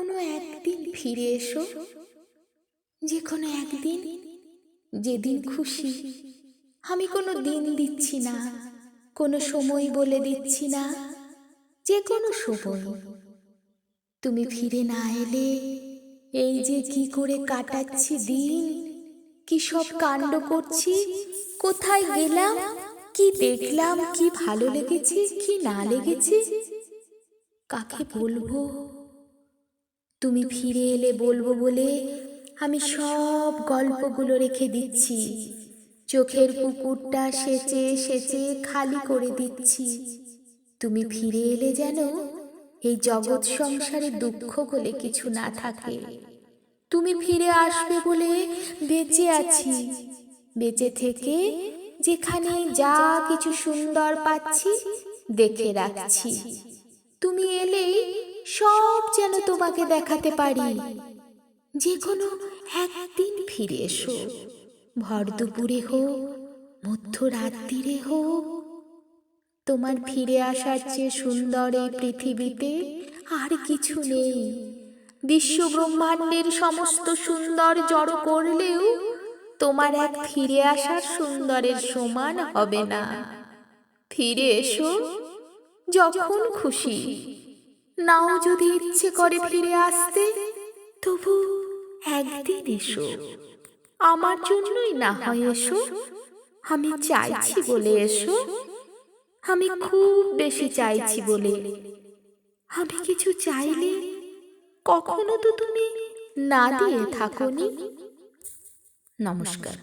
কোনো একদিন ফিরে এসো, যে কোনো একদিন, যেদিন খুশি। আমি কোনো দিন দিচ্ছি না, কোনো সময় বলে দিচ্ছি না, যে কোনো সময়। তুমি ফিরে না এলে এই যে কি করে কাটাচ্ছি দিন, কি সব কাণ্ড করছি, কোথায় গেলাম, কি দেখলাম, কি ভালো লেগেছে, কি না লেগেছে, কাকে বলবো? তুমি ফিরে এলে বলবো বলে আমি সব গল্পগুলো রেখে দিচ্ছি, চোখের পুকুরটা সেচে সেচে খালি করে দিচ্ছি। তুমি ফিরে এলে যেন এই জগৎ সংসারে দুঃখ বলে কিছু না থাকে। তুমি ফিরে আসবে বলে বেঁচে আছি, বেঁচে থেকে যেখানে যা কিছু সুন্দর পাচ্ছি দেখে রাখছি। তুমি এলেই সব যেন তোমাকে দেখাতে পারি। যে কোনো একদিন ফিরে এসো, ভর দুপুরে হোক, মধ্যরাত্রিরে হোক। তোমার ফিরে আসার চেয়ে সুন্দর এই পৃথিবীতে আর কিছু নেই। বিশ্ব ব্রহ্মাণ্ডের সমস্ত সুন্দর জড়ো করলেও তোমার এক ফিরে আসার সুন্দরের সমান হবে না। ফিরে এসো যখন খুশি, নাও যদি ইচ্ছে করে ফিরে আসতে, তবু একদিন এসো। আমার জন্যই না হয় এসো, আমি চাইছি বলে এসো। আমি খুব বেশি চাইছি বলে। আমি কিছু চাইলে কখনো তো তুমি না দিয়ে থাকোনি। নমস্কার।